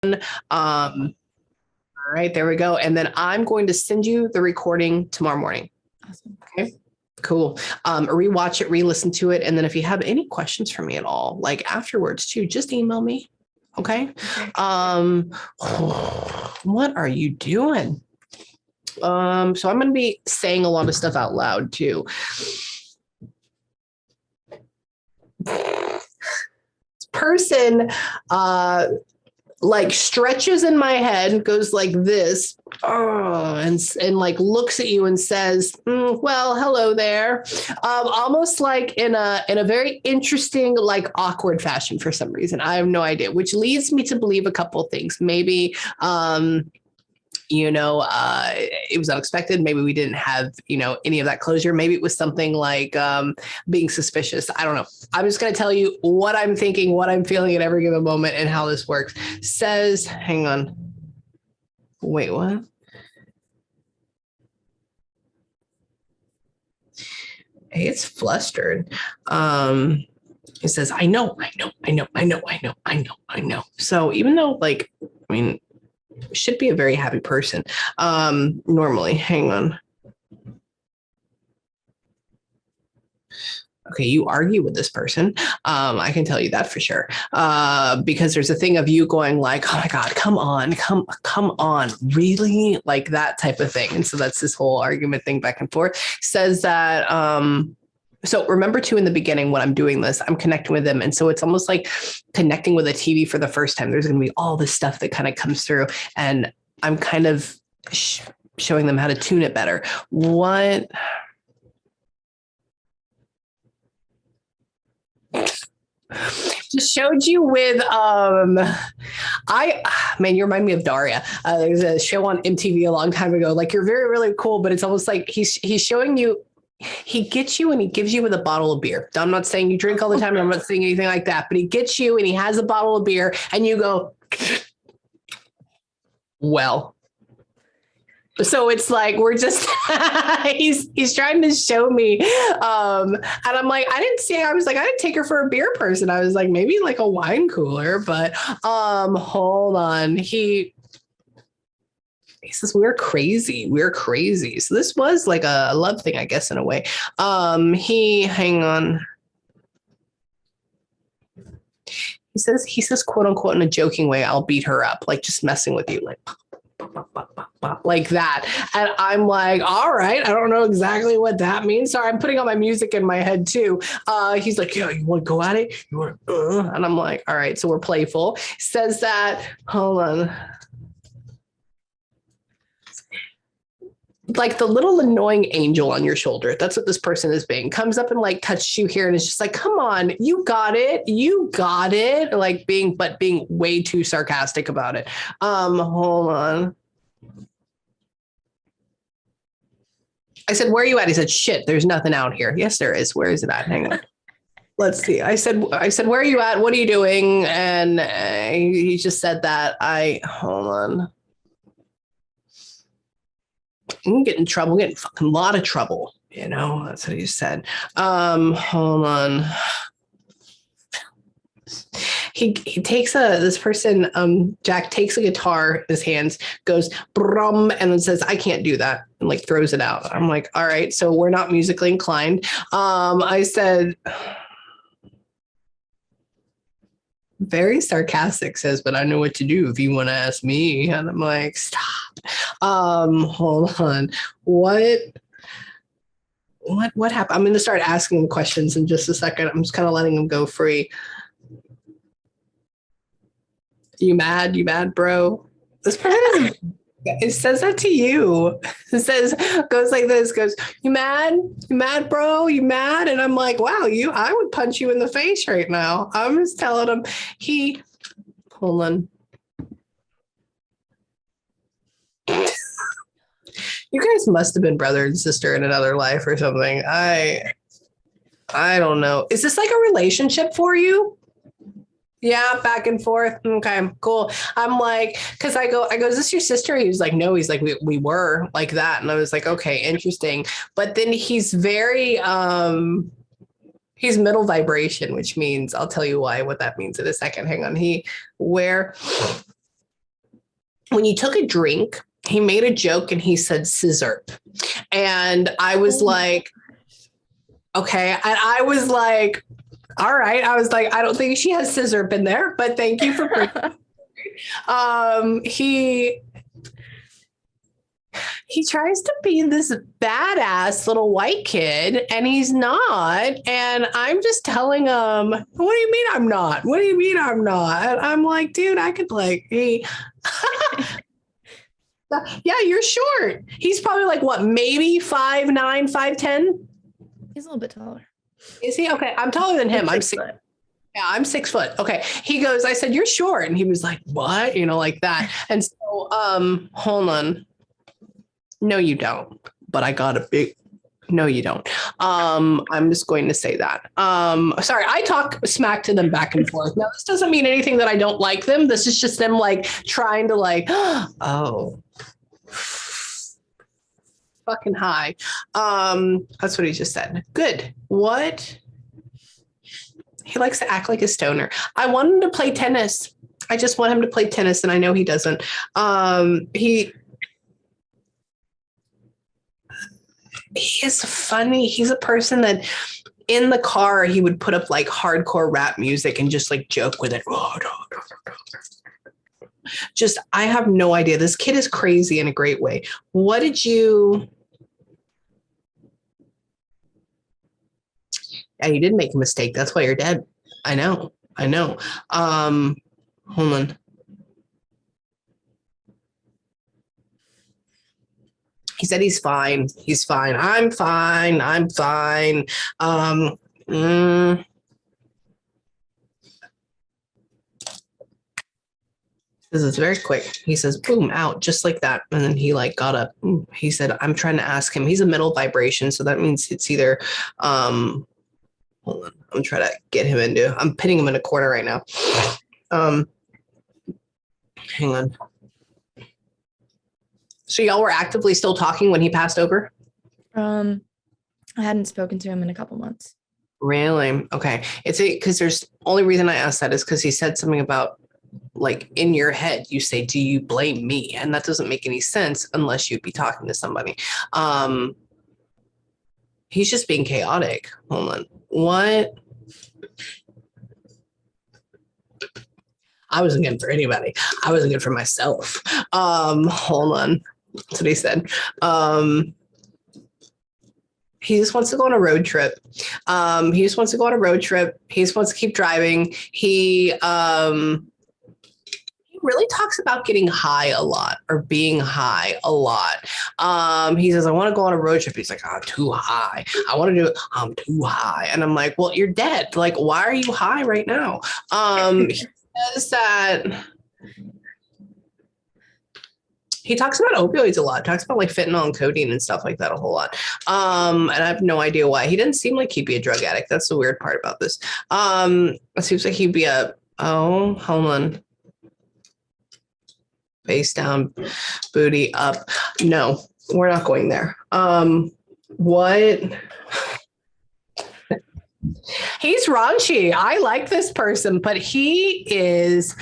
All right, there we go. And then I'm going to send you the recording tomorrow morning. Awesome. Okay. Cool. Rewatch it, re-listen to it. And then if you have any questions for me at all, like afterwards too, just email me. Okay. What are you doing? So I'm going to be saying a lot of stuff out loud too. This person, like stretches in my head, goes like this, and like looks at you and says, well, hello there. Almost like in a very interesting, like awkward fashion for some reason. I have no idea, which leads me to believe a couple of things. Maybe, it was unexpected. Maybe we didn't have, any of that closure. Maybe it was something like being suspicious. I don't know. I'm just going to tell you what I'm thinking, what I'm feeling at every given moment, and how this works. Says, hang on. Wait, what? Hey, it's flustered. It says, I know. So even though, should be a very happy person. Normally, hang on. Okay, you argue with this person. I can tell you that for sure. Because there's a thing of you going like, oh my God, come on, really? Like that type of thing. And so that's this whole argument thing back and forth. Says that, so remember too, in the beginning, when I'm doing this, I'm connecting with them. And so it's almost like connecting with a TV for the first time. There's going to be all this stuff that kind of comes through, and I'm kind of showing them how to tune it better. What? Just showed you with you remind me of Daria. There's a show on MTV a long time ago. Like, you're very, really cool, but it's almost like he's showing you. He gets you and he gives you with a bottle of beer. I'm not saying you drink all the time. I'm not saying anything like that, but he gets you and he has a bottle of beer and you go, well. So it's like, we're just, he's trying to show me. And I'm like, I didn't take her for a beer person. I was like, maybe like a wine cooler, but hold on. He says, we're crazy. So this was like a love thing, I guess, in a way. Hang on. He says, quote unquote, in a joking way, I'll beat her up, like just messing with you, like that. And I'm like, all right, I don't know exactly what that means. Sorry, I'm putting on my music in my head too. He's like, yeah, you want to go at it? You want to, and I'm like, all right, so we're playful. Says that, hold on. Like the little annoying angel on your shoulder. That's what this person is being. Comes up and like touches you here and it's just like, come on, you got it. Like being way too sarcastic about it. Hold on. I said, where are you at? He said, shit, there's nothing out here. Yes, there is. Where is it at? Hang on. Let's see. I said, where are you at? What are you doing? And he just said that. Hold on. I'm getting in trouble, getting fucking a lot of trouble. That's what he said. Hold on. He takes this person, Jack takes a guitar in his hands, goes brum, and then says, I can't do that, and like throws it out. I'm like, all right, so we're not musically inclined. I said, very sarcastic, says, but I know what to do if you want to ask me. And I'm like, stop. Hold on. What happened? I'm going to start asking him questions in just a second. I'm just kind of letting him go free. You mad, bro? This person it says that to you. It goes like this, goes, you mad, bro? You mad? And I'm like, wow, I would punch you in the face right now. I'm just telling him hold on. You guys must have been brother and sister in another life or something. I don't know. Is this like a relationship for you? Yeah, back and forth. Okay, cool. I'm like, because I go, is this your sister? He was like, no. He's like, we were like that. And I was like, okay, interesting. But then he's very, he's middle vibration, which means I'll tell you what that means in a second. Hang on. when you took a drink, he made a joke and he said scissor. And I was like, okay. And I was like, all right. I was like, I don't think she has scissor in there, but thank you for he tries to be this badass little white kid and he's not. And I'm just telling him, what do you mean I'm not? What do you mean I'm not? And I'm like, dude, I could like, hey. Yeah, you're short. He's probably like what, maybe 5'9", 5'10"? He's a little bit taller. Is he? Okay, I'm taller than him. I'm 6 foot. Yeah, I'm 6 foot. Okay. He goes, I said, you're short. And he was like, what? You know, like that. And so, hold on. No, you don't. But I got a big, no, you don't. I'm just going to say that. Sorry, I talk smack to them back and forth. Now, this doesn't mean anything that I don't like them. This is just them like trying to like, oh, fucking high. That's what he just said. Good. What? He likes to act like a stoner. I want him to play tennis. I just want him to play tennis, and I know he doesn't. He is funny. He's a person that in the car, he would put up like hardcore rap music and just like joke with it. Just, I have no idea. This kid is crazy in a great way. What did you... Yeah, you did make a mistake. That's why you're dead. I know. Hold on. He said he's fine. He's fine. I'm fine. This is very quick. He says, boom, out, just like that. And then he like got up. He said, I'm trying to ask him. He's a middle vibration. So that means it's either, hold on. I'm trying to get him I'm pitting him in a corner right now. Hang on. So y'all were actively still talking when he passed over? I hadn't spoken to him in a couple months. Really? Okay. It's because there's only reason I asked that is because he said something about like in your head, you say, do you blame me? And that doesn't make any sense unless you'd be talking to somebody. He's just being chaotic. Hold on. What? I wasn't good for anybody. I wasn't good for myself. Hold on. That's what he said. He just wants to go on a road trip. He just wants to keep driving. He really talks about getting high a lot or being high a lot. He says, I want to go on a road trip. He's like, I'm too high. I'm too high. And I'm like, well, you're dead. Like, why are you high right now? He says that he talks about opioids a lot, talks about like fentanyl and codeine and stuff like that a whole lot. And I have no idea why. He didn't seem like he'd be a drug addict. That's the weird part about this. It seems like he'd be hold on. Face down, booty up. No, we're not going there. What? He's raunchy. I like this person, but he is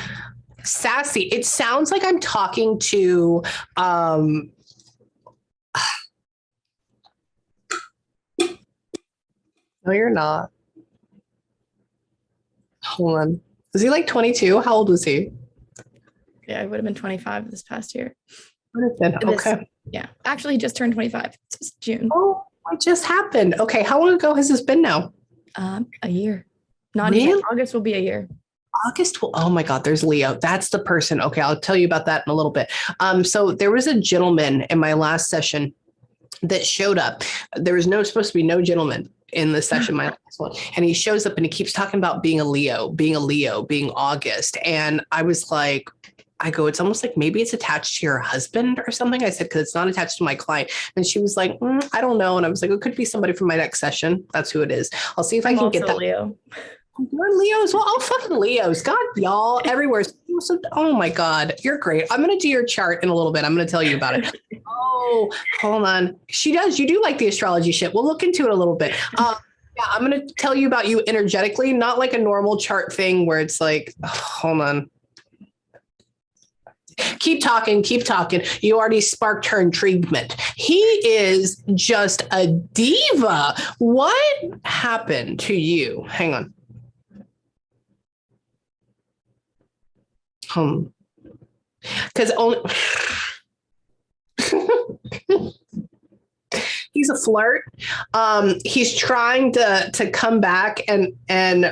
sassy. It sounds like I'm talking to no, you're not. Hold on. Is he like 22? How old was he? Yeah, I would have been 25 this past year. Okay. Yeah. Actually, he just turned 25. It's June. Oh, it just happened. Okay. How long ago has this been now? A year. Not really? even August will be a year. August. Oh my God, there's Leo. That's the person. Okay. I'll tell you about that in a little bit. So there was a gentleman in my last session that showed up. There was supposed to be no gentleman in the session, my last one. And he shows up and he keeps talking about being August. And I was like, it's almost like maybe it's attached to your husband or something. I said, because it's not attached to my client. And she was like, I don't know. And I was like, it could be somebody from my next session. That's who it is. I'll see if I can get that. Leo. You're Leos. Well, all fucking Leos. God, y'all everywhere. So, oh my God, you're great. I'm going to do your chart in a little bit. I'm going to tell you about it. Oh, hold on. She does. You do like the astrology shit. We'll look into it a little bit. Yeah, I'm going to tell you about you energetically, not like a normal chart thing where it's like, hold on. Keep talking, keep talking. You already sparked her intriguement. He is just a diva. What happened to you? Hang on. Because only he's a flirt. He's trying to come back, and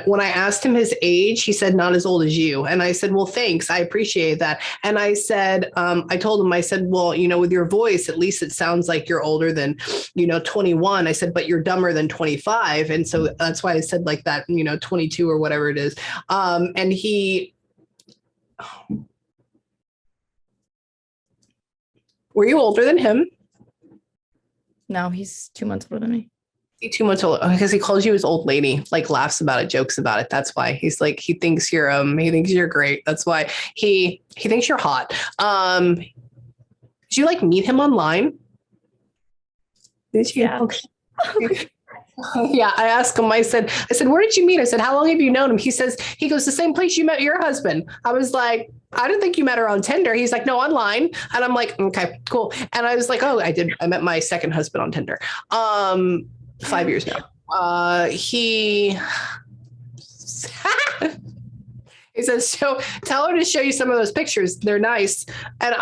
when I asked him his age, he said not as old as you. And I said, well, thanks, I appreciate that. And I said, I told him, I said, well, with your voice, at least it sounds like you're older than 21. I said, but you're dumber than 25, and so that's why I said like that, 22 or whatever it is. And he. Were you older than him? No, he's 2 months older than me. 2 months old because he calls you his old lady, like laughs about it, jokes about it. That's why he's like, he thinks you're great. That's why he thinks you're hot. Did you like meet him online? Did you? Yeah. Okay. Yeah, I asked him, I said, where did you meet? I said, how long have you known him? He goes, the same place you met your husband. I was like, I didn't think you met her on Tinder. He's like, no, online. And I'm like, okay, cool. And I was like, oh, I did. I met my second husband on Tinder. 5 years now. He says, so tell her to show you some of those pictures. They're nice. And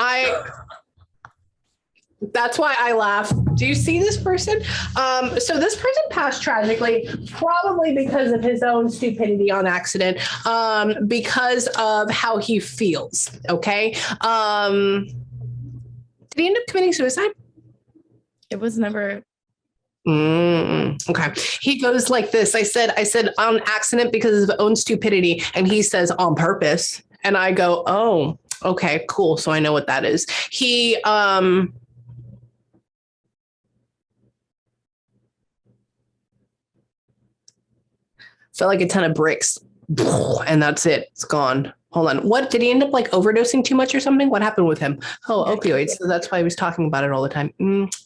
that's why I laugh. Do you see this person? So this person passed tragically, probably because of his own stupidity on accident, because of how he feels. Okay. Did he end up committing suicide? It was never. Okay. He goes like this. I said on accident because of his own stupidity. And he says on purpose. And I go, oh, okay, cool. So I know what that is. He, felt like a ton of bricks, and that's it. It's gone. Hold on. What did he end up like overdosing too much or something? What happened with him? Oh, opioids. So that's why he was talking about it all the time.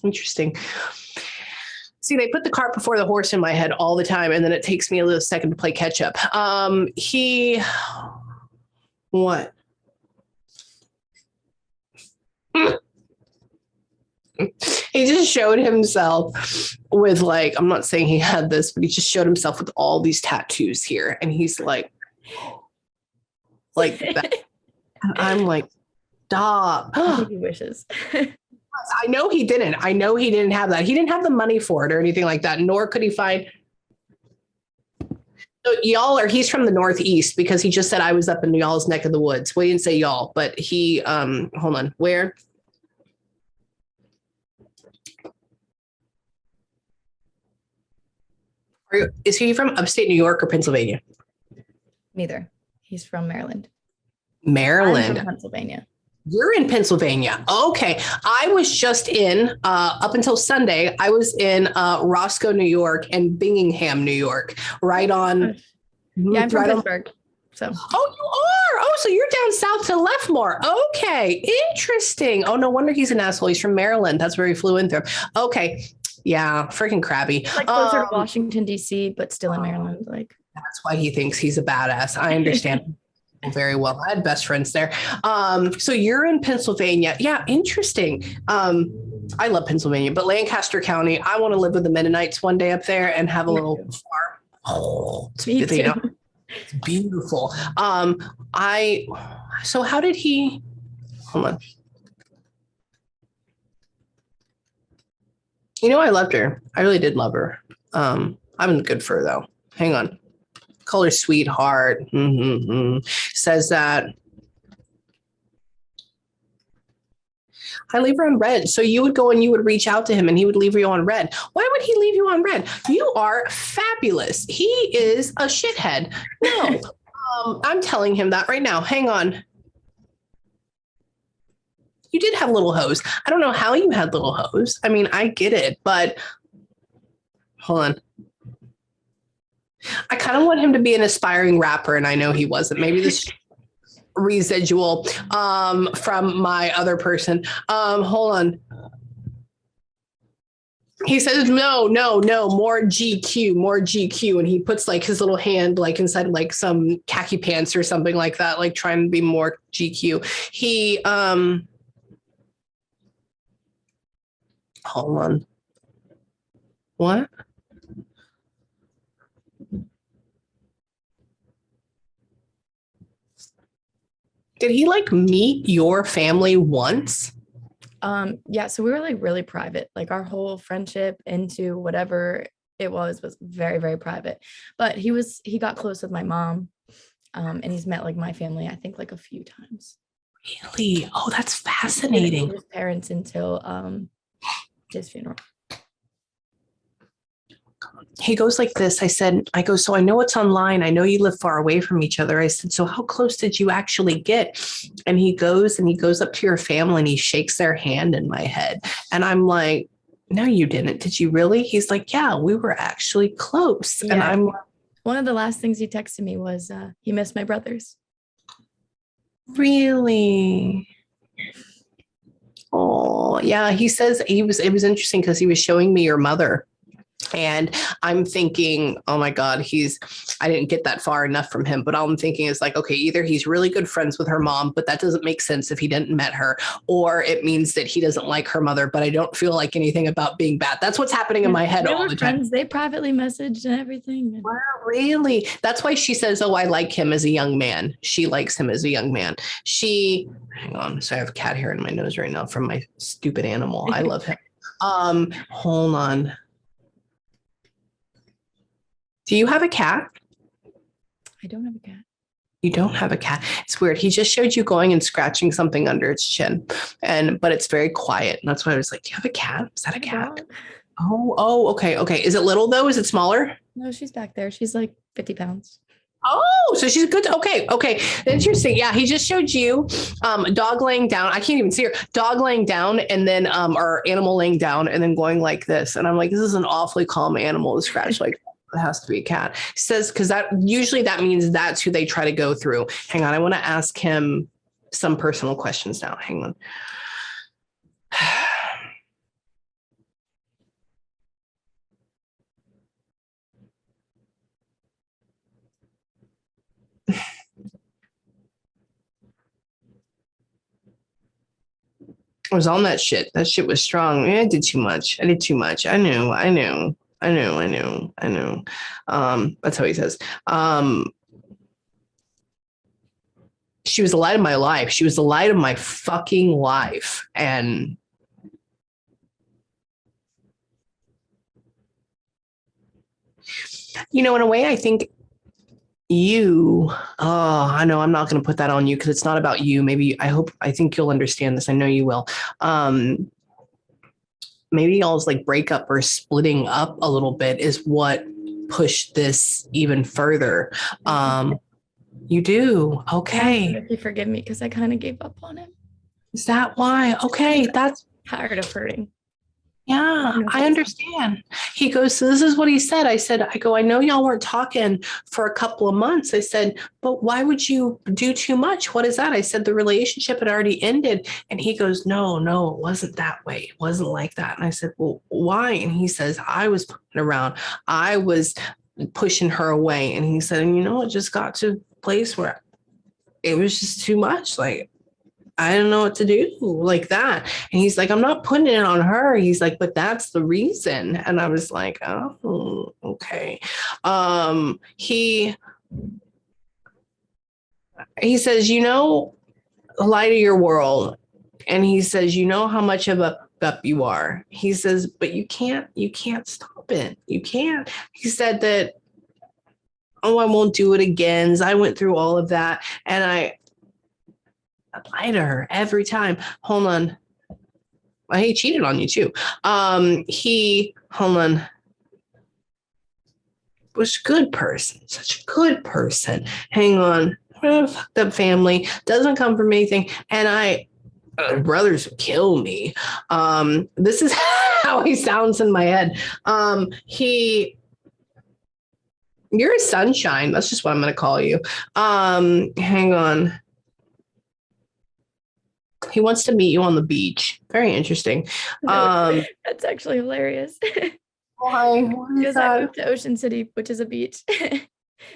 Interesting. See, they put the cart before the horse in my head all the time, and then it takes me a little second to play catch up. What? He just showed himself with like, I'm not saying he had this, but he just showed himself with all these tattoos here. And he's like that. And I'm like, stop. I think he wishes. I know he didn't have that. He didn't have the money for it or anything like that, nor could he find. So he's from the Northeast because he just said I was up in y'all's neck of the woods. Well, he didn't say y'all, but he, hold on, where? Is he from upstate New York or Pennsylvania? Neither. He's from Maryland. Maryland. I'm from Pennsylvania. You're in Pennsylvania. Okay. I was just up until Sunday, I was in Roscoe, New York and Bingham, New York, right on. Yeah, I'm from Pittsburgh. So. Oh, you are? Oh, so you're down south to Leftmore. Okay. Interesting. Oh, no wonder he's an asshole. He's from Maryland. That's where he flew in through. Okay. Yeah, freaking crabby. Like closer to Washington, D.C., but still in Maryland. Like that's why he thinks he's a badass. I understand very well. I had best friends there. So you're in Pennsylvania. Yeah, interesting. I love Pennsylvania, but Lancaster County, I want to live with the Mennonites one day up there and have a little farm. Oh, it's beautiful. So how did he, hold on. I loved her. I really did love her. I'm in good for her though. Hang on. Call her sweetheart. Says that. I leave her on red. So you would go and you would reach out to him and he would leave you on red. Why would he leave you on red? You are fabulous. He is a shithead. No, I'm telling him that right now. Hang on. You did have little hoes. I don't know how you had little hoes. I mean, I get it, but hold on. I kind of want him to be an aspiring rapper, and I know he wasn't. Maybe this residual from my other person. Hold on. He says, no, more GQ, more GQ. And he puts like his little hand like inside like some khaki pants or something like that, like trying to be more GQ. He, hold on. What? Did he like meet your family once? Yeah, so we were like really private. Like our whole friendship into whatever it was very, very private. But he got close with my mom. And he's met like my family, I think like a few times. Really? Oh, that's He didn't fascinating. meet his parents until his funeral. He goes like this. I go, so I know it's online. I know you live far away from each other. I said, so how close did you actually get? And he goes up to your family and he shakes their hand in my head. And I'm like, no, you didn't. Did you really? He's like, yeah, we were actually close. Yeah. And I'm like, one of the last things he texted me was he missed my brothers. really? Oh, yeah. He says it was interesting because he was showing me your mother. And I'm thinking, oh my God, I didn't get that far enough from him. But all I'm thinking is like, okay, either he's really good friends with her mom, but that doesn't make sense if he didn't met her, or it means that he doesn't like her mother, but I don't feel like anything about being bad. That's what's happening in my head all the time. They privately messaged and everything. Wow, really? That's why she says, oh, I like him as a young man. She likes him as a young man. Hang on. So I have cat hair in my nose right now from my stupid animal. I love him. Hold on. Do you have a cat? I don't have a cat. You don't have a cat. It's weird. He just showed you going and scratching something under its chin, but it's very quiet. And that's why I was like, do you have a cat? Is that a cat? Oh, okay. Is it little though? Is it smaller? No, she's back there. She's like 50 pounds. Oh, so she's good. Okay. Interesting. Yeah, he just showed you dog laying down. I can't even see her. Dog laying down and then or animal laying down and then going like this. And I'm like, this is an awfully calm animal to scratch like it has to be a cat. He says, because that means that's who they try to go through. Hang on. I want to ask him some personal questions now. Hang on. I was on that shit. That shit was strong. I did too much. I knew. That's how he says. She was the light of my life. She was the light of my fucking life. And in a way, I think I know I'm not going to put that on you because it's not about you. I think you'll understand this. I know you will. Maybe y'all's like breakup or splitting up a little bit is what pushed this even further. You do? Okay. If you forgive me, because I kind of gave up on him. Is that why? Okay. That's tired of hurting. Yeah, I understand. He goes, so this is what he said. I know y'all weren't talking for a couple of months. I said, but why would you do too much? What is that? I said, the relationship had already ended. And he goes, no, it wasn't that way. It wasn't like that. And I said, well, why? And he says, I was putting around. I was pushing her away. And he said, and it just got to a place where it was just too much. Like, I don't know what to do like that. And he's like, I'm not putting it on her. He's like, but that's the reason. And I was like, oh, okay. He says, the light of your world. And he says, how much of a up you are. He says, but you can't stop it. You can't. He said that, I won't do it again. I went through all of that. And I lie to her every time. Hold on. He cheated on you too. Was a good person. Such a good person. Hang on. Fucked up family. Doesn't come from anything. And brothers would kill me. This is how he sounds in my head. You're a sunshine. That's just what I'm going to call you. Hang on. He wants to meet you on the beach. Very interesting. That's actually hilarious. Why? What is Because I that? moved to Ocean City, which is a beach.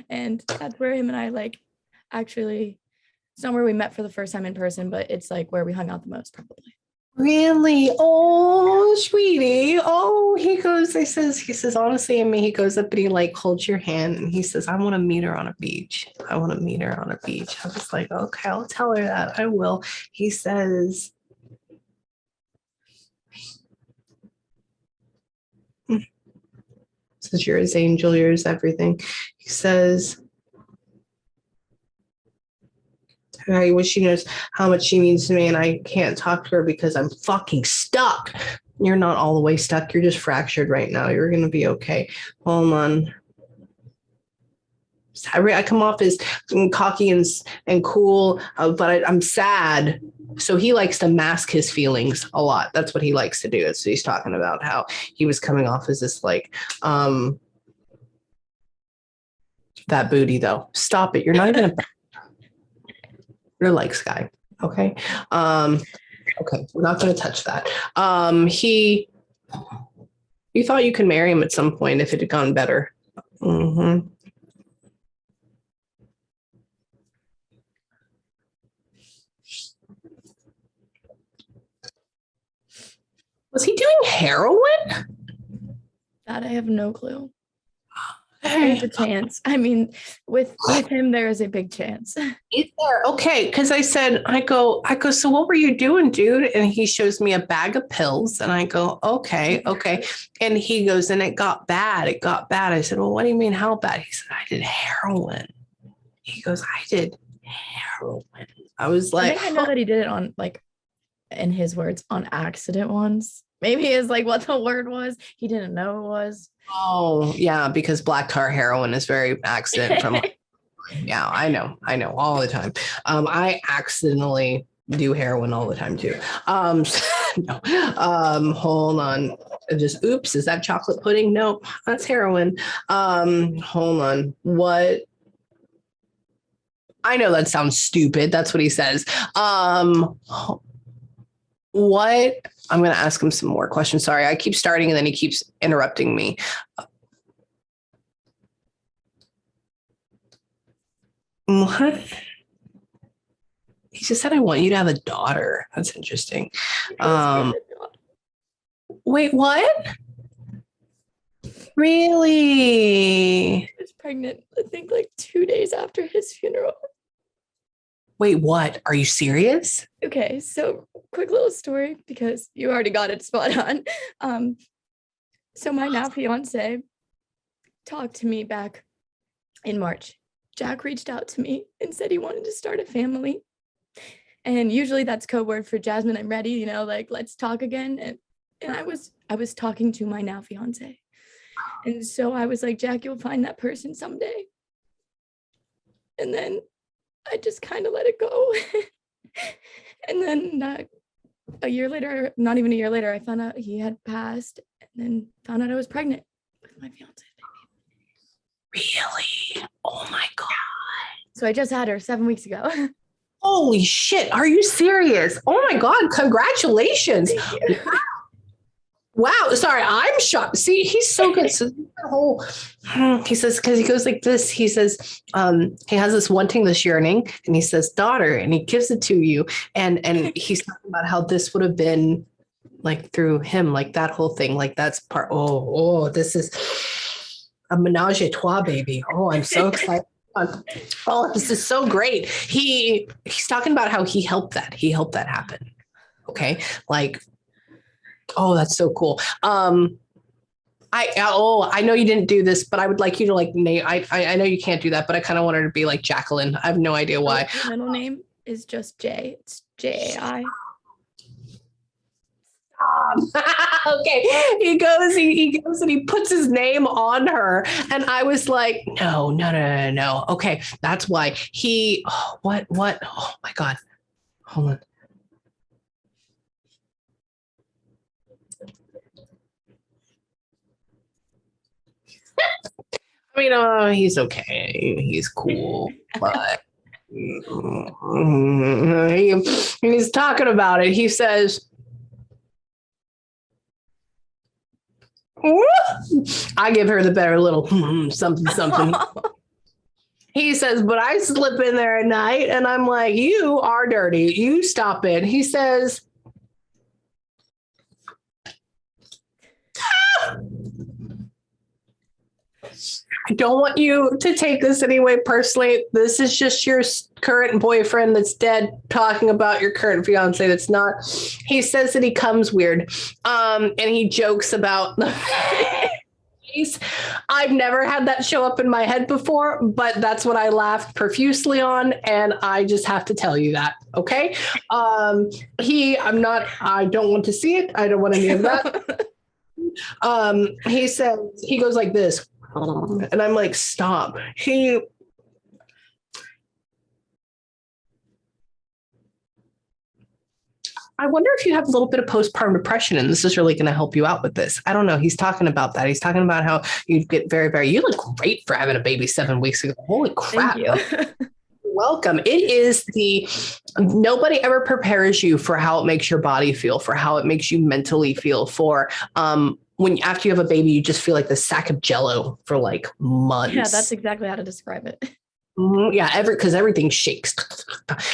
And that's where him and I like actually, it's not where we met for the first time in person, but it's like where we hung out the most, probably. Really? Oh, sweetie. Oh, he says, honestly, I mean, he goes up and he like holds your hand and he says, I want to meet her on a beach. I want to meet her on a beach. I was like, okay, I'll tell her that. I will. He says, says, you're his angel, you're his everything. He says, I wish she knows how much she means to me, and I can't talk to her because I'm fucking stuck. You're not all the way stuck. You're just fractured right now. You're going to be okay. Hold on. I come off as cocky and cool, but I'm sad. So he likes to mask his feelings a lot. That's what he likes to do. So he's talking about how he was coming off as this like, that booty though. Stop it. You're not even you're like Sky. Okay. Okay. We're not going to touch that. You thought you could marry him at some point if it had gone better. Mm-hmm. Was he doing heroin? That I have no clue. There's a chance. I mean, with him, there is a big chance. Is there? Okay, because I go, so what were you doing, dude? And he shows me a bag of pills, and I go, okay. And he goes, and it got bad. It got bad. I said, well, what do you mean, how bad? He said, I did heroin. He goes, I did heroin. I was like, I think I know that he did it on, like, in his words, on accident once. Maybe is like what the word was. He didn't know it was. oh yeah, because black tar heroin is very accident from. Yeah, I know all the time. I accidentally do heroin all the time too. No. Hold on. Just oops, is that chocolate pudding? Nope, that's heroin. Hold on. What? I know that sounds stupid. That's what he says. What? I'm going to ask him some more questions. Sorry, I keep starting and then he keeps interrupting me. What? He just said, I want you to have a daughter. That's interesting. Wait, what? Really? I was pregnant, I think, like 2 days after his funeral. Wait, what? Are you serious? Okay, so quick little story because you already got it spot on. So my now fiance talked to me back in March. Jack reached out to me and said he wanted to start a family. And usually that's code word for Jasmine, I'm ready, you know, like let's talk again. And I was talking to my now fiance. And so I was like, Jack, you'll find that person someday. And then I just kind of let it go. And then a year later, not even a year later, I found out he had passed and then found out I was pregnant with my fiance. Really? Oh my God. So I just had her 7 weeks ago. Holy shit. Are you serious? Oh my God. Congratulations. Wow. Sorry, I'm shocked. See, he's so good. So the whole, he says, because he goes like this, he says, he has this wanting, this yearning, and he says, daughter, and he gives it to you. And he's talking about how this would have been like through him, like that whole thing, like that's part. Oh, this is a menage a trois, baby. Oh, I'm so excited. Oh, this is so great. He's talking about how he helped that happen. Okay. Like, oh, that's so cool. I know you didn't do this, but I would like you to like name. I know you can't do that, but I kind of want her to be like Jacqueline. I have no idea why. Her middle name is just Jay. It's Jai. Okay, he goes and he puts his name on her, and I was like, no. Okay, that's why he. Oh, what? Oh my God, hold on. I mean, he's okay. He's cool, but He's talking about it. He says, I give her the better little something, something. He says, but I slip in there at night and I'm like, you are dirty. You stop it. He says, I don't want you to take this anyway personally. This is just your current boyfriend that's dead talking about your current fiance that's not. He says that he comes weird. And he jokes about the I've never had that show up in my head before, but that's what I laughed profusely on. And I just have to tell you that. Okay. I don't want to see it. I don't want any of that. He says, he goes like this. And I'm like, stop. I wonder if you have a little bit of postpartum depression and this is really going to help you out with this. I don't know. He's talking about that. He's talking about how you get very, very, you look great for having a baby 7 weeks ago. Holy crap. Thank you. Welcome. It is nobody ever prepares you for how it makes your body feel, for how it makes you mentally feel, for, when after you have a baby, you just feel like the sack of jello for like months. Yeah, that's exactly how to describe it. Mm-hmm. Yeah, because everything shakes.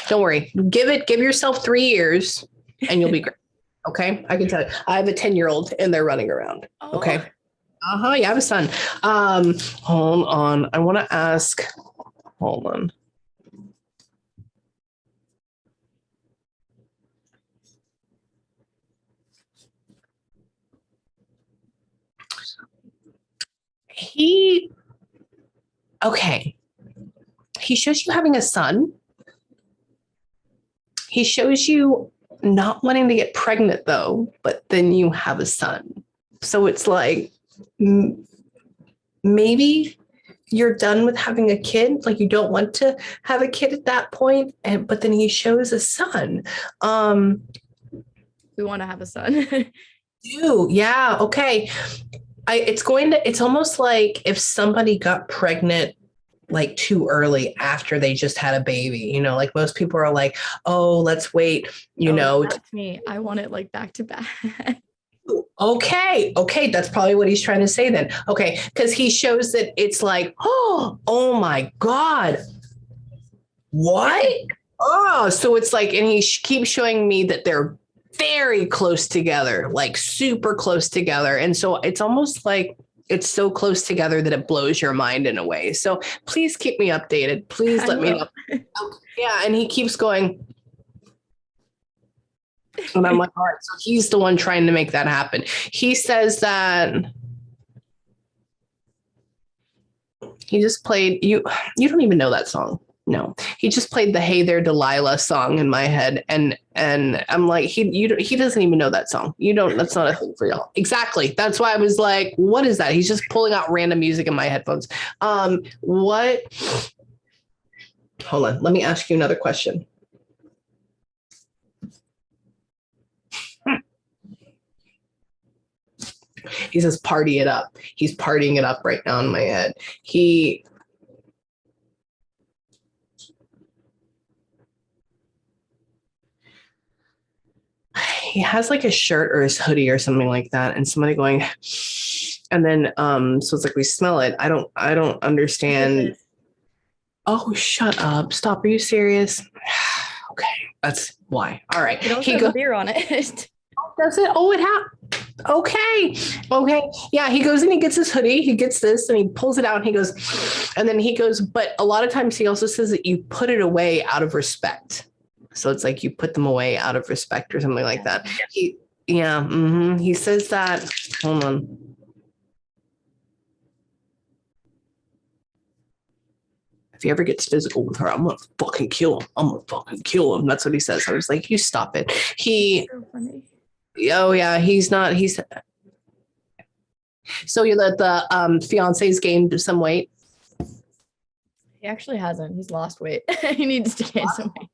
Don't worry. Give yourself 3 years and you'll be great. Okay. I can tell you. I have a 10-year-old and they're running around. Okay. Yeah, I have a son. Hold on. I want to ask. Hold on. He shows you having a son. He shows you not wanting to get pregnant though, but then you have a son. So it's like maybe you're done with having a kid. Like you don't want to have a kid at that point. But then he shows a son. We want to have a son. Yeah. Okay. It's almost like if somebody got pregnant like too early after they just had a baby, like most people are like, oh, let's wait, That's me. I want it like back to back. Okay. That's probably what he's trying to say then. Okay. Because he shows that it's like, oh my God. What? Oh, so it's like, and he keeps showing me that they're very close together, like super close together. And so it's almost like it's so close together that it blows your mind in a way. So please keep me updated. Please let me know. Yeah. And he keeps going. And I'm like, all right. So he's the one trying to make that happen. He says that he just played you don't even know that song. No, he just played the Hey There Delilah song in my head. And I'm like, he doesn't even know that song. That's not a thing for y'all. Exactly. That's why I was like, what is that? He's just pulling out random music in my headphones. What? Hold on. Let me ask you another question. He says, party it up. He's partying it up right now in my head. He has like a shirt or his hoodie or something like that. And somebody going, and then, so it's like, we smell it. I don't understand. Oh, shut up. Stop. Are you serious? Okay. That's why. All right. It also has a beer on it. Does it? Oh, it has. Okay. Yeah. He goes and he gets his hoodie. He gets this and he pulls it out and he goes, and then he goes, but a lot of times he also says that you put it away out of respect. So it's like you put them away out of respect or something like that. He says that. Hold on. If he ever gets physical with her, I'm going to fucking kill him. That's what he says. I was like, you stop it. So funny. Oh yeah, he's not. So you let the fiance's gained some weight. He actually hasn't. He's lost weight. He needs to gain some weight.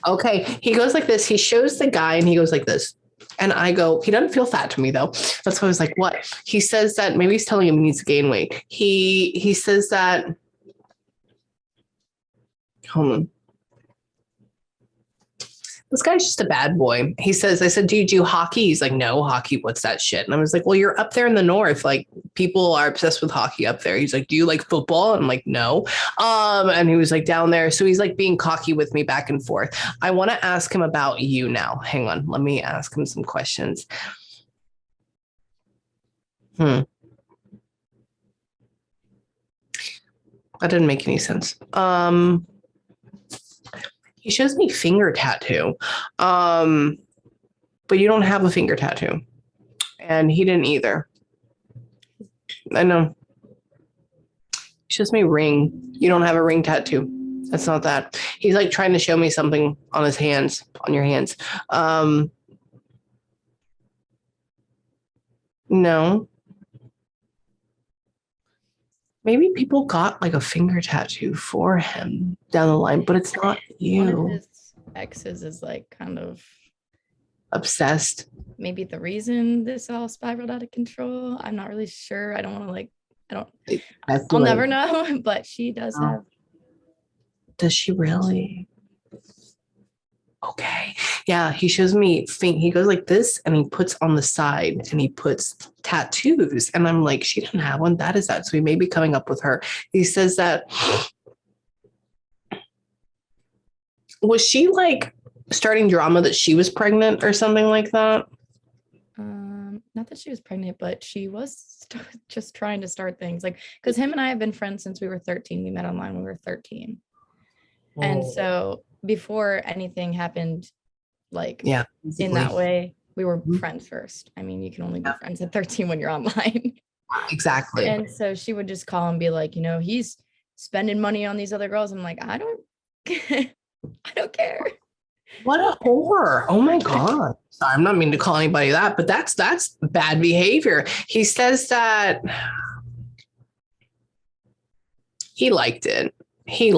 Okay. He goes like this. He shows the guy and he goes like this. And I go, he doesn't feel fat to me though. That's why I was like, what? He says that maybe he's telling him he needs to gain weight. He says that. Hold on. This guy's just a bad boy. He says, I said, do you do hockey? He's like, no, hockey, what's that shit? And I was like, well, you're up there in the north. Like, people are obsessed with hockey up there. He's like, do you like football? And I'm like, no. And he was like down there. So he's like being cocky with me back and forth. I want to ask him about you now. Hang on. Let me ask him some questions. That didn't make any sense. He shows me finger tattoo. But you don't have a finger tattoo. And he didn't either. I know. He shows me ring. You don't have a ring tattoo. That's not that. He's like trying to show me something on his hands, on your hands. No. Maybe people got like a finger tattoo for him down the line, but it's not One of you. his exes is like kind of Obsessed. maybe the reason this all spiraled out of control. I'm not really sure. I don't want to like, I'll never know, but she does have. Does she really? Okay. Yeah, he shows me he goes like this and he puts on the side and he puts tattoos. And I'm like, she didn't have one. That is that. So he may be coming up with her. He says that. Was she like starting drama that she was pregnant or something like that? Not that she was pregnant, but she was just trying to start things like, because him and I have been friends since we were 13. We met online when we were 13. And so before anything happened, like in that way, we were friends first. I mean, you can only be friends at 13 when you're online. Exactly. And so she would just call and be like, he's spending money on these other girls. I'm like, I don't care. What a whore. Oh my God. Sorry, I'm not meaning to call anybody that, but that's bad behavior. He says that he liked it. He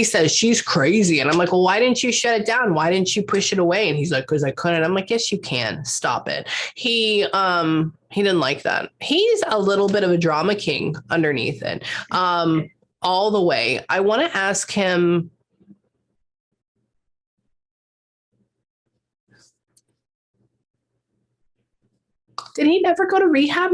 says she's crazy. And I'm like, well, why didn't you shut it down? Why didn't you push it away? And he's like, because I couldn't. I'm like, yes, you can. Stop it. He didn't like that. He's a little bit of a drama king underneath it. All the way. I want to ask him. Did he never go to rehab?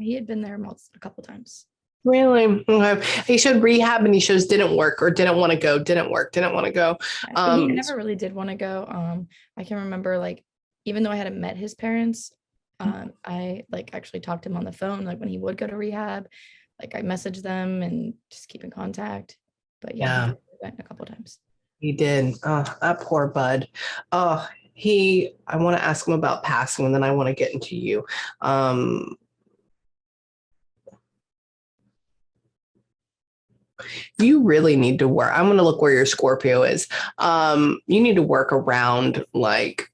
He had been there a couple times. Really? Okay. He showed rehab and he shows didn't work or didn't want to go, didn't work, didn't want to go. He never really did want to go. I can remember like, even though I hadn't met his parents, I like actually talked to him on the phone, like when he would go to rehab, like I messaged them and just keep in contact. But yeah. He went a couple times. He did. Oh, that poor bud. Oh, I want to ask him about passing and then I want to get into you. You really need to work. I'm going to look where your Scorpio is. You need to work around like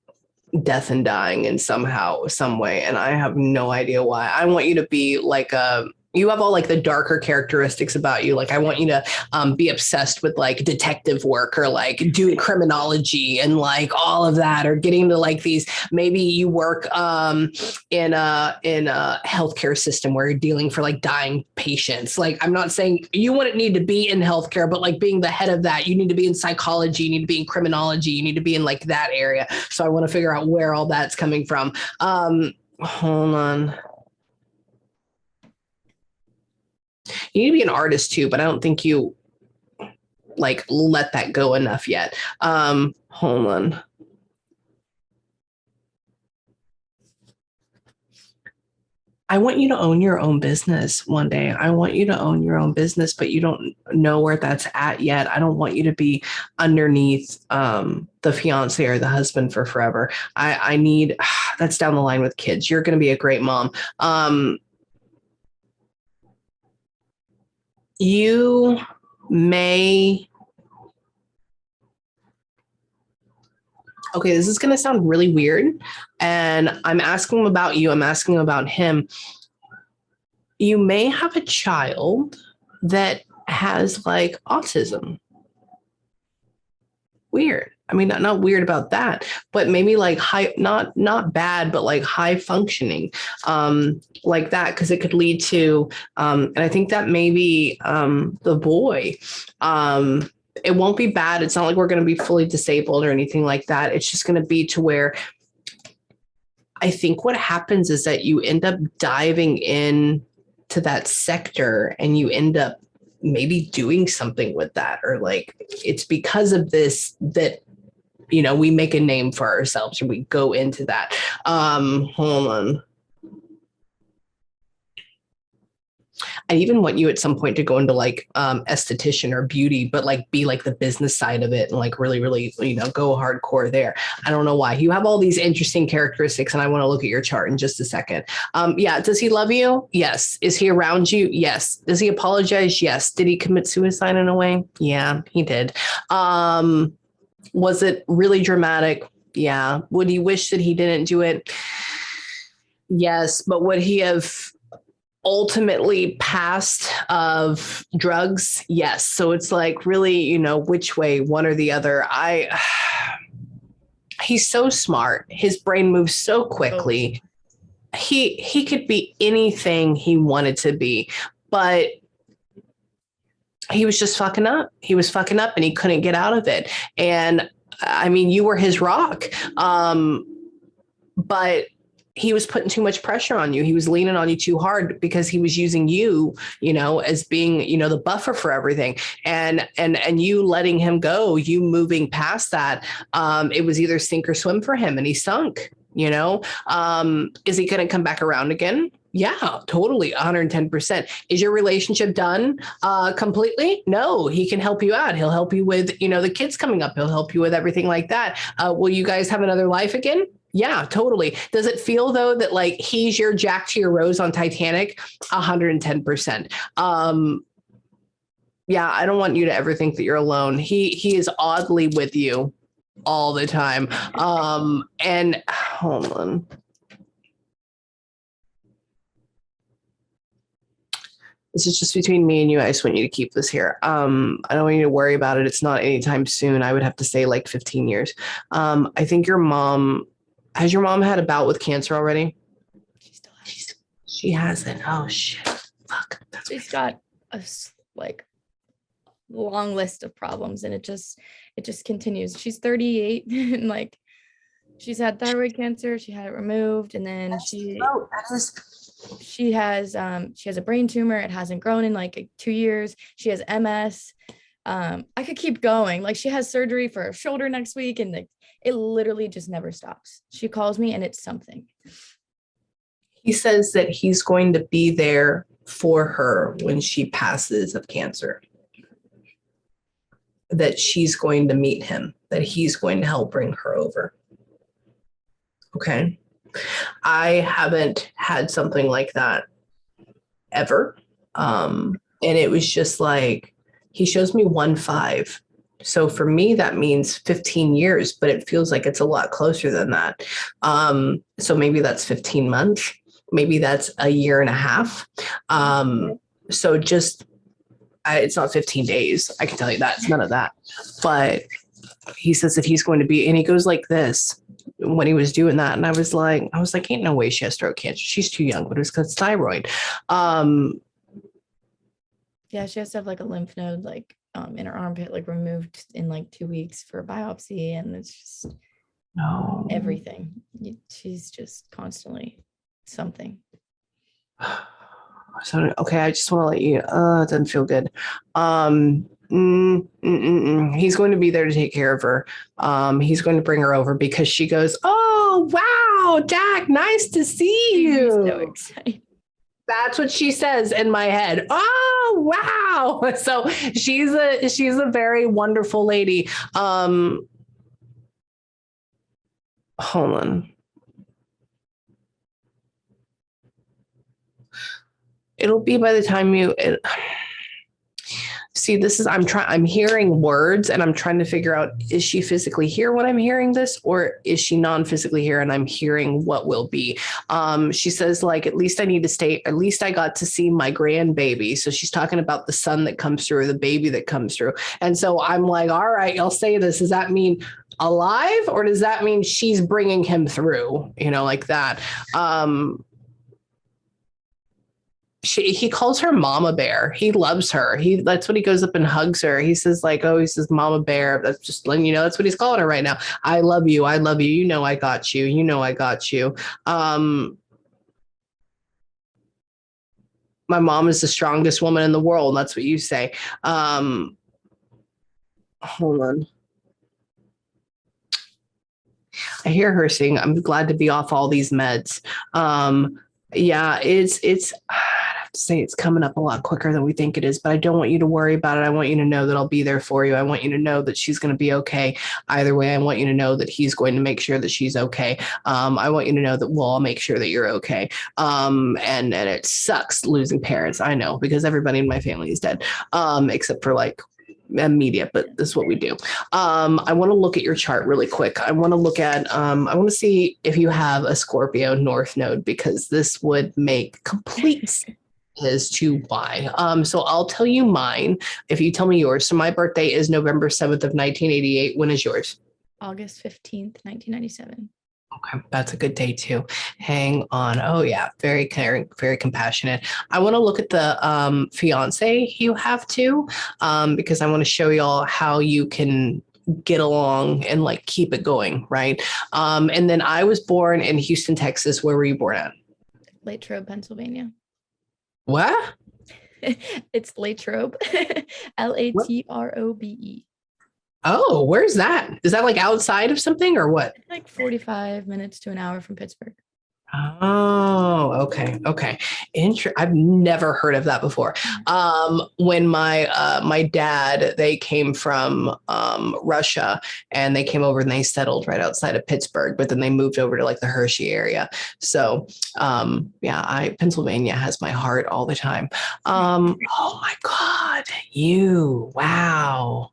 death and dying in some way. And I have no idea why. I want you to be like you have all like the darker characteristics about you. Like I want you to be obsessed with like detective work or like doing criminology and like all of that, or getting to like these, maybe you work in a healthcare system where you're dealing for like dying patients. Like I'm not saying you wouldn't need to be in healthcare, but like being the head of that, you need to be in psychology, you need to be in criminology, you need to be in like that area. So I want to figure out where all that's coming from. Hold on. You need to be an artist too, but I don't think you like let that go enough yet. Hold on. I want you to own your own business one day. I want you to own your own business, but you don't know where that's at yet. I don't want you to be underneath the fiance or the husband for forever. I need, that's down the line with kids. You're going to be a great mom. You may. Okay, this is going to sound really weird. And I'm asking about you. I'm asking about him. You may have a child that has like autism. Weird. I mean, not weird about that, but maybe like high, not bad, but like high functioning, like that, because it could lead to, and I think that maybe the boy it won't be bad. It's not like we're going to be fully disabled or anything like that. It's just going to be to where I think what happens is that you end up diving in to that sector and you end up maybe doing something with that, or like it's because of this that we make a name for ourselves or we go into that. Hold on. I even want you at some point to go into like esthetician or beauty, but like be like the business side of it and like really, really, go hardcore there. I don't know why. You have all these interesting characteristics and I want to look at your chart in just a second. Yeah. Does he love you? Yes. Is he around you? Yes. Does he apologize? Yes. Did he commit suicide in a way? Yeah, he did. Was it really dramatic? Yeah. Would he wish that he didn't do it? Yes. But would he have ultimately passed of drugs? Yes. So it's like really, which way, one or the other. He's so smart. His brain moves so quickly. He could be anything he wanted to be, but he was just fucking up. He was fucking up and he couldn't get out of it. And I mean, you were his rock. But he was putting too much pressure on you. He was leaning on you too hard because he was using you, as being, the buffer for everything. And you letting him go, you moving past that. It was either sink or swim for him and he sunk, is he going to come back around again? Yeah, totally. 110%. Is your relationship done completely? No, he can help you out. He'll help you with, the kids coming up. He'll help you with everything like that. Will you guys have another life again? Yeah, totally. Does it feel though that like he's your Jack to your Rose on Titanic? 110%. Yeah, I don't want you to ever think that you're alone. He is oddly with you all the time. And hold on. This is just between me and you. I just want you to keep this here. I don't want you to worry about it. It's not anytime soon. I would have to say like 15 years. I think has your mom had a bout with cancer already? She still has. She hasn't. Oh shit. Fuck. She's got a like long list of problems and it just continues. She's 38 and like she's had thyroid cancer. She had it removed and then she has a brain tumor. It hasn't grown in like 2 years. She has MS. I could keep going. Like she has surgery for her shoulder next week and it literally just never stops. She calls me and it's something. He says that he's going to be there for her when she passes of cancer. That she's going to meet him, that he's going to help bring her over. Okay. I haven't had something like that ever. And it was just like, he shows me 1-5. So for me, that means 15 years, but it feels like it's a lot closer than that. So maybe that's 15 months. Maybe that's a year and a half. So just, it's not 15 days. I can tell you that. It's none of that. But he says that he's going to be, and he goes like this when he was doing that. And I was like, ain't no way she has throat cancer. She's too young, but it's because it's thyroid. Yeah, she has to have like a lymph node, like in her armpit, like removed in like 2 weeks for a biopsy. And it's just everything. She's just constantly something. So, okay, I just want to let you, it doesn't feel good. He's going to be there to take care of her. He's going to bring her over because she goes, oh, wow, Jack, nice to see you. So excited. That's what she says in my head. Oh, wow. So she's a very wonderful lady. Hold on. It'll be by the time see, I'm hearing words and I'm trying to figure out, is she physically here when I'm hearing this, or is she non-physically here and I'm hearing what will be? She says like, at least I got to see my grandbaby. So she's talking about the son that comes through, or the baby that comes through. And so I'm like, all right, I'll say this. Does that mean alive, or does that mean she's bringing him through, like that? he calls her Mama Bear. He loves her. That's what he goes up and hugs her. He says like, oh, he says Mama Bear. That's just letting you know that's what he's calling her right now. I love you. I love you. You know I got you. You know I got you. My mom is the strongest woman in the world. That's what you say. Hold on. I hear her sing. I'm glad to be off all these meds. Yeah, it's I have to say it's coming up a lot quicker than we think it is, but I don't want you to worry about it. I want you to know that I'll be there for you. I want you to know that she's going to be okay. Either way, I want you to know that he's going to make sure that she's okay. I want you to know that we'll all make sure that you're okay. And it sucks losing parents. I know, because everybody in my family is dead, except for like media, but this is what we do. I want to look at your chart really quick. I want to look at, I want to see if you have a Scorpio North Node, because this would make complete sense as to why. So I'll tell you mine if you tell me yours. So my birthday is November 7th of 1988. When is yours? August 15th, 1997. Okay, that's a good day too. Hang on. Oh yeah, very caring, very compassionate. I want to look at the fiance you have too, because I want to show y'all how you can get along and like keep it going, right? And then I was born in Houston, Texas. Where were you born at? Latrobe, Pennsylvania. What? It's Latrobe, Latrobe. Oh, where's that? Is that like outside of something or what? Like 45 minutes to an hour from Pittsburgh. Oh, okay. Okay. I've never heard of that before. When my dad, they came from Russia, and they came over and they settled right outside of Pittsburgh, but then they moved over to like the Hershey area. So yeah, Pennsylvania has my heart all the time. Oh my God. Wow.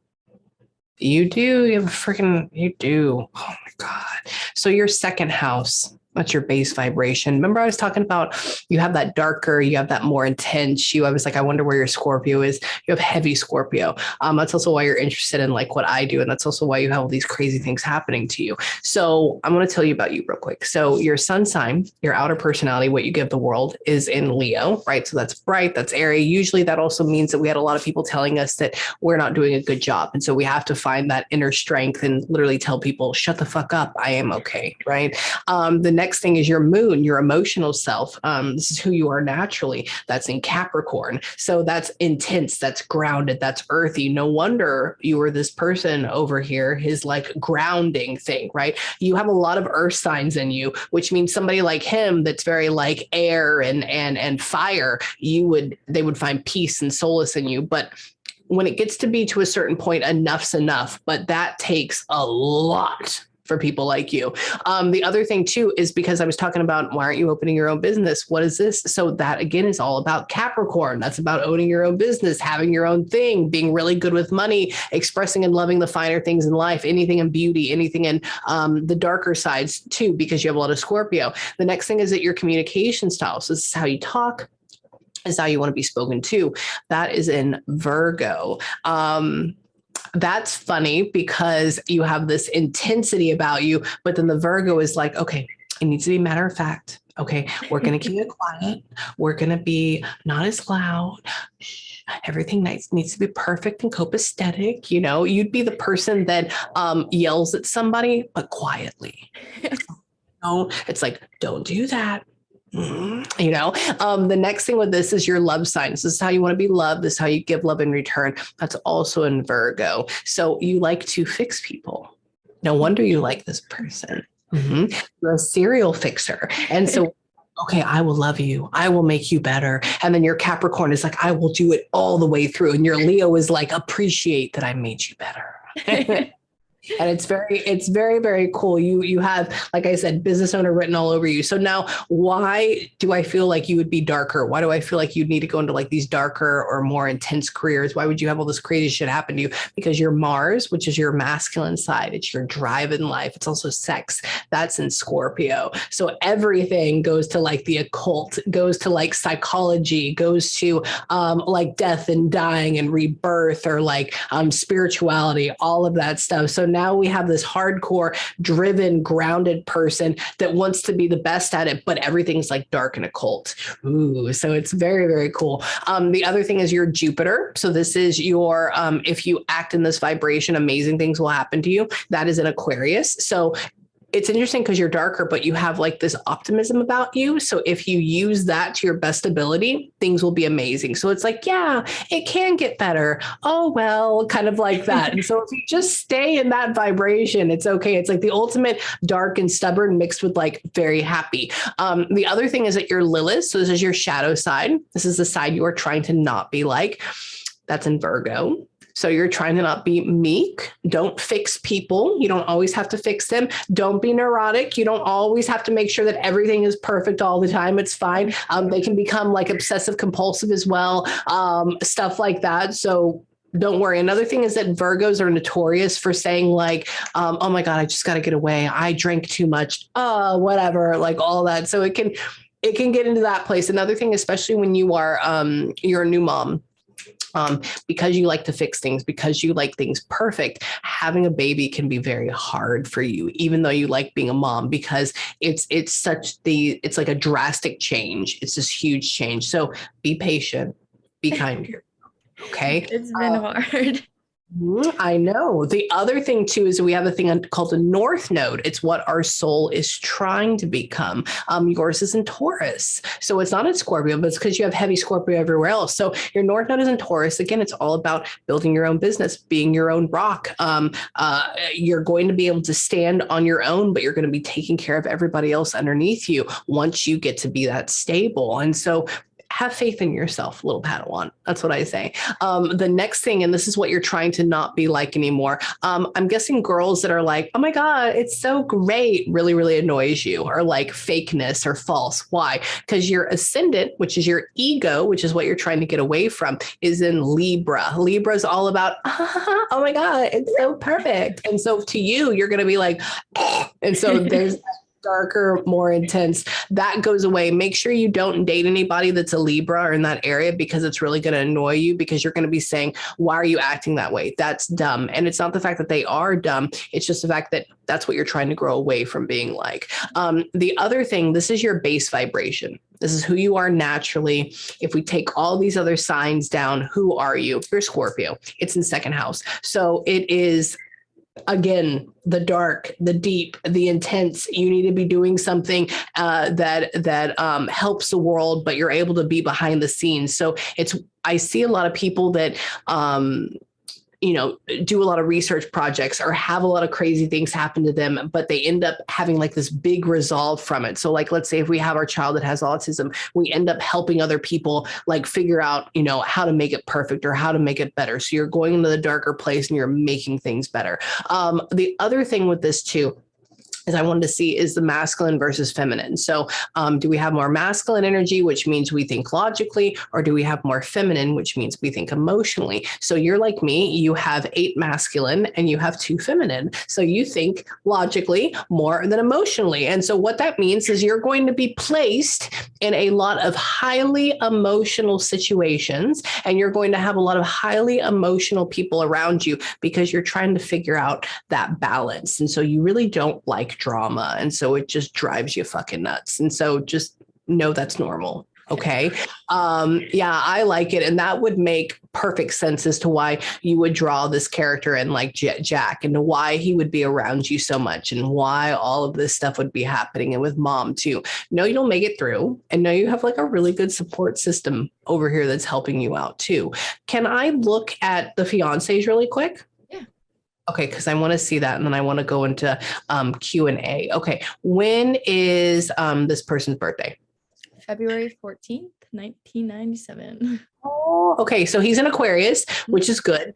You do. You do. Oh my God. So your second house, that's your base vibration. Remember I was talking about you have that darker, you have that more intense. I was like, I wonder where your Scorpio is. You have heavy Scorpio. That's also why you're interested in like what I do. And that's also why you have all these crazy things happening to you. So I'm going to tell you about you real quick. So your sun sign, your outer personality, what you give the world is in Leo, right? So that's bright, that's airy. Usually that also means that we had a lot of people telling us that we're not doing a good job. And so we have to find that inner strength and literally tell people, shut the fuck up. I am okay. Right. The next thing is your moon, your emotional self. This is who you are naturally. That's in Capricorn. So that's intense. That's grounded. That's earthy. No wonder you were this person over here, his like grounding thing, right? You have a lot of earth signs in you, which means somebody like him that's very like air and fire, they would find peace and solace in you. But when it gets to be to a certain point, enough's enough. But that takes a lot for people like you. The other thing too is because I was talking about why aren't you opening your own business? What is this? So that again is all about Capricorn. That's about owning your own business, having your own thing, being really good with money, expressing and loving the finer things in life, anything in beauty, anything in the darker sides too, because you have a lot of Scorpio. The next thing is that your communication style. So this is how you talk, is how you want to be spoken to. That is in Virgo. That's funny because you have this intensity about you, but then the Virgo is like, okay, it needs to be matter of fact. Okay, we're going to keep it quiet. We're going to be not as loud. Everything needs to be perfect and copacetic. You know, you'd be the person that yells at somebody, but quietly. It's like, don't do that. You know, the next thing with this is your love signs. This is how you want to be loved. This is how you give love in return. That's also in Virgo. So you like to fix people. No wonder you like this person. Mm-hmm. You're a serial fixer. And so, okay, I will love you. I will make you better. And then your Capricorn is like, I will do it all the way through. And your Leo is like, appreciate that I made you better. And it's very, very cool. You have, like I said, business owner written all over you. So now why do I feel like you would be darker? Why do I feel like you'd need to go into like these darker or more intense careers? Why would you have all this crazy shit happen to you? Because your Mars, which is your masculine side, it's your drive in life. It's also sex. That's in Scorpio. So everything goes to like the occult, goes to like psychology, goes to like death and dying and rebirth, or like spirituality, all of that stuff. So now we have this hardcore, driven, grounded person that wants to be the best at it, but everything's like dark and occult. Ooh, so it's very, very cool. The other thing is your Jupiter. So this is your, if you act in this vibration, amazing things will happen to you. That is an Aquarius. So it's interesting because you're darker, but you have like this optimism about you. So if you use that to your best ability, things will be amazing. So it's like, yeah, it can get better. Oh, well, kind of like that. And so if you just stay in that vibration, it's okay. It's like the ultimate dark and stubborn mixed with like very happy. The other thing is that you're Lilith. So this is your shadow side. This is the side you are trying to not be like. That's in Virgo. So you're trying to not be meek. Don't fix people. You don't always have to fix them. Don't be neurotic. You don't always have to make sure that everything is perfect all the time. It's fine. They can become like obsessive compulsive as well, stuff like that. So don't worry. Another thing is that Virgos are notorious for saying like, oh my God, I just got to get away. I drank too much. Whatever, like all that. So it can get into that place. Another thing, especially when you are, you're a new mom, because you like to fix things, because you like things perfect, having a baby can be very hard for you, even though you like being a mom, because it's like a drastic change. It's this huge change. So be patient, be kind to yourself. Okay. It's been hard. I know. The other thing too is we have a thing called the North Node. It's what our soul is trying to become. Yours is in Taurus, so it's not in Scorpio, but it's because you have heavy Scorpio everywhere else. So your North Node is in Taurus. Again, it's all about building your own business, being your own rock. You're going to be able to stand on your own, but you're going to be taking care of everybody else underneath you once you get to be that stable. And so have faith in yourself, little Padawan. That's what I say. The next thing, and this is what you're trying to not be like anymore. I'm guessing girls that are like, oh my God, it's so great, really, really annoys you, or like fakeness or false. Why? Because your ascendant, which is your ego, which is what you're trying to get away from, is in Libra. Libra is all about, oh my God, it's so perfect. And so to you, you're going to be like, and so there's darker, more intense, that goes away. Make sure you don't date anybody that's a Libra or in that area, because it's really going to annoy you, because you're going to be saying, why are you acting that way? That's dumb. And it's not the fact that they are dumb. It's just the fact that that's what you're trying to grow away from being like. The other thing, this is your base vibration. This is who you are naturally. If we take all these other signs down, who are you? You're Scorpio. It's in second house. So it is, again, the dark, the deep, the intense. You need to be doing something that helps the world, but you're able to be behind the scenes. So I see a lot of people that do a lot of research projects or have a lot of crazy things happen to them, but they end up having like this big resolve from it. So like, let's say if we have our child that has autism, we end up helping other people like figure out, how to make it perfect or how to make it better. So you're going into the darker place and you're making things better. The other thing with this too, as I wanted to see, is the masculine versus feminine. So do we have more masculine energy, which means we think logically, or do we have more feminine, which means we think emotionally? So you're like me, you have 8 masculine and you have 2 feminine. So you think logically more than emotionally. And so what that means is you're going to be placed in a lot of highly emotional situations, and you're going to have a lot of highly emotional people around you, because you're trying to figure out that balance. And so you really don't like drama. And so it just drives you fucking nuts. And so just know that's normal. Okay. Yeah, I like it. And that would make perfect sense as to why you would draw this character in like Jack, and why he would be around you so much, and why all of this stuff would be happening. And with mom too. No, you'll make it through, and know you have like a really good support system over here that's helping you out too. Can I look at the fiancés really quick? Okay, because I want to see that, and then I want to go into Q&A. Okay, when is this person's birthday? February 14th, 1997. Oh, okay. So he's in Aquarius, which is good.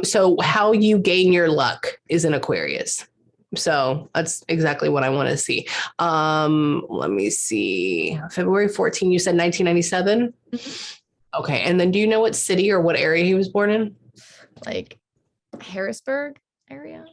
So how you gain your luck is in Aquarius. So that's exactly what I want to see. Let me see. February 14th, you said 1997? Mm-hmm. Okay, and then do you know what city or what area he was born in? Like Harrisburg area.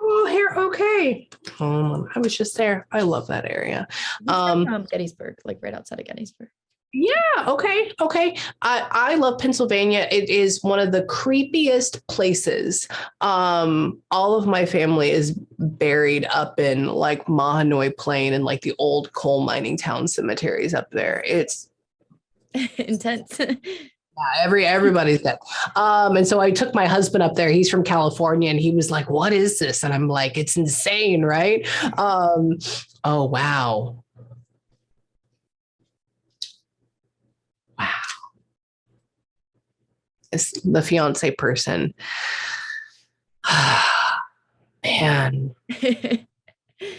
Oh, here. Okay. I was just there. I love that area. From Gettysburg, like right outside of Gettysburg. Yeah. Okay. Okay. I love Pennsylvania. It is one of the creepiest places. All of my family is buried up in like Mahanoy Plain and like the old coal mining town cemeteries up there. It's Intense. everybody's dead. And so I took my husband up there. He's from California, and he was like, "What is this?" And I'm like, "It's insane, right?" Oh wow. Wow. It's the fiance person. Man.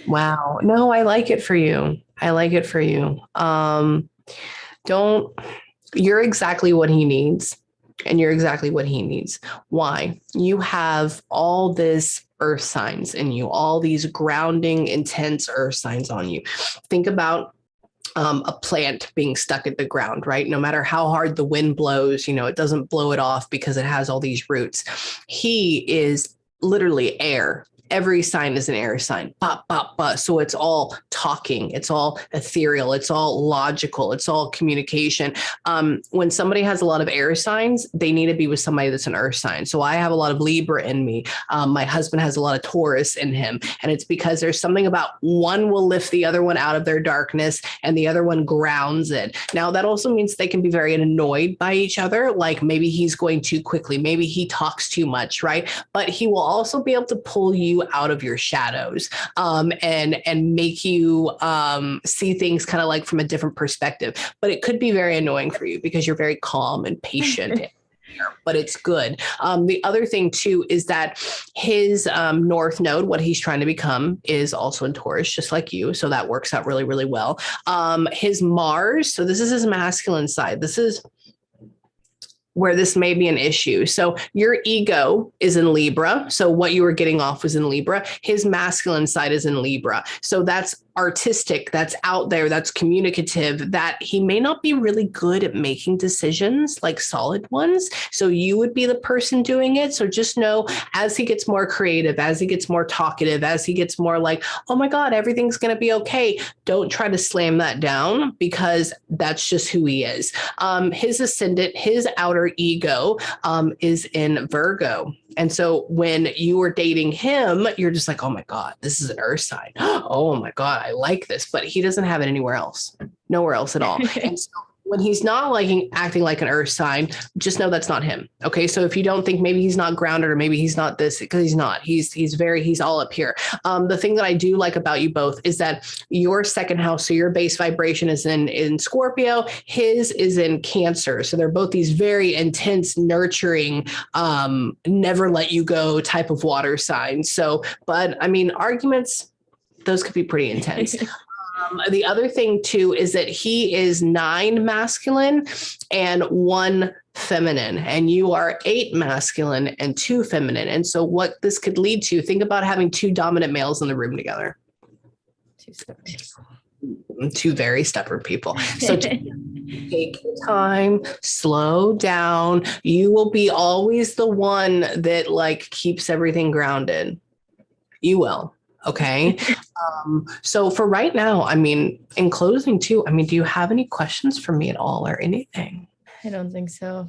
Wow. No, I like it for you. I like it for you. Don't, you're exactly what he needs. And you're exactly what he needs. Why? You have all this earth signs in you, all these grounding, intense earth signs on you. Think about a plant being stuck at the ground, right? No matter how hard the wind blows, it doesn't blow it off because it has all these roots. He is literally air. Every sign is an air sign. Bop, bop, bop. So it's all talking. It's all ethereal. It's all logical. It's all communication. When somebody has a lot of air signs, they need to be with somebody that's an earth sign. So I have a lot of Libra in me. My husband has a lot of Taurus in him. And it's because there's something about one will lift the other one out of their darkness and the other one grounds it. Now, that also means they can be very annoyed by each other. Like maybe he's going too quickly. Maybe he talks too much, right? But he will also be able to pull you out of your shadows and make you see things kind of like from a different perspective. But it could be very annoying for you because you're very calm and patient. But it's good. The other thing too is that his North Node, what he's trying to become, is also in Taurus, just like you. So that works out really, really well. His Mars, so this is his masculine side. This is where this may be an issue. So your ego is in Libra. So what you were getting off was in Libra. His masculine side is in Libra. So that's artistic, that's out there, that's communicative, that he may not be really good at making decisions, like solid ones. So you would be the person doing it. So just know as he gets more creative, as he gets more talkative, as he gets more like, oh my God, everything's going to be okay. Don't try to slam that down because that's just who he is. His ascendant, his outer ego is in Virgo. And so when you were dating him, you're just like, oh my God, this is an earth sign. Oh my God, I like this. But he doesn't have it anywhere else, nowhere else at all. And so when he's not acting like an earth sign, just know that's not him. Okay. So if you don't think maybe he's not grounded or maybe he's not this, because he's not, he's all up here. The thing that I do like about you both is that your second house, so your base vibration is in Scorpio, his is in Cancer. So they're both these very intense, nurturing, never let you go type of water signs. So, but I mean, arguments, those could be pretty intense. The other thing too is that he is 9 masculine and 1 feminine, and you are 8 masculine and 2 feminine. And so what this could lead to, think about having 2 dominant males in the room together. 2 very stubborn people. So take your time, slow down. You will be always the one that like keeps everything grounded. You will. Okay. So for right now, I mean, in closing too, I mean, do you have any questions for me at all or anything? I don't think so.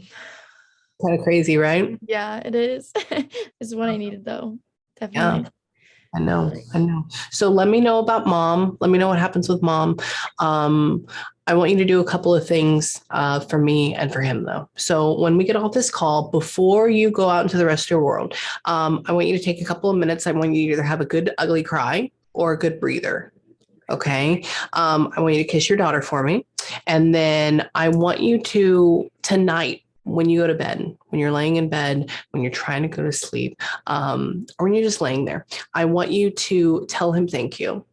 Kind of crazy, right? Yeah, it is. It's what I needed though. Definitely. Yeah. I know. So let me know about mom. Let me know what happens with mom. I want you to do a couple of things for me and for him, though. So when we get off this call, before you go out into the rest of your world, I want you to take a couple of minutes. I want you to either have a good ugly cry or a good breather. Okay. I want you to kiss your daughter for me. And then I want you to tonight, when you go to bed, when you're laying in bed, when you're trying to go to sleep, or when you're just laying there, I want you to tell him thank you.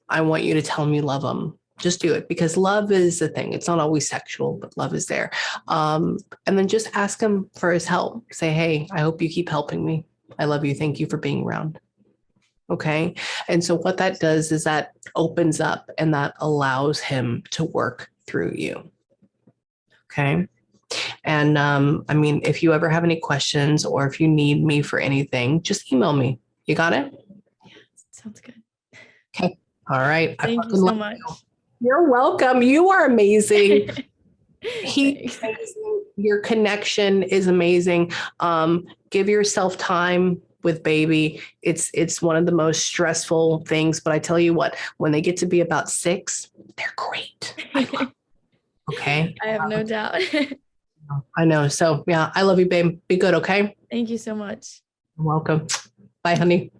I want you to tell him you love him. Just do it because love is the thing. It's not always sexual, but love is there. And then just ask him for his help. Say, hey, I hope you keep helping me. I love you. Thank you for being around. Okay. And so what that does is that opens up and that allows him to work through you. Okay. And I mean, if you ever have any questions or if you need me for anything, just email me. You got it? Yeah, sounds good. Okay. All right. Thank you so much. You're welcome. You are amazing. He's Thanks. amazing. Your connection is amazing. Give yourself time with baby. It's one of the most stressful things, but I tell you what, when they get to be about 6, they're great. Okay. I have no doubt. I know. So yeah, I love you, babe. Be good. Okay. Thank you so much. You're welcome. Bye, honey.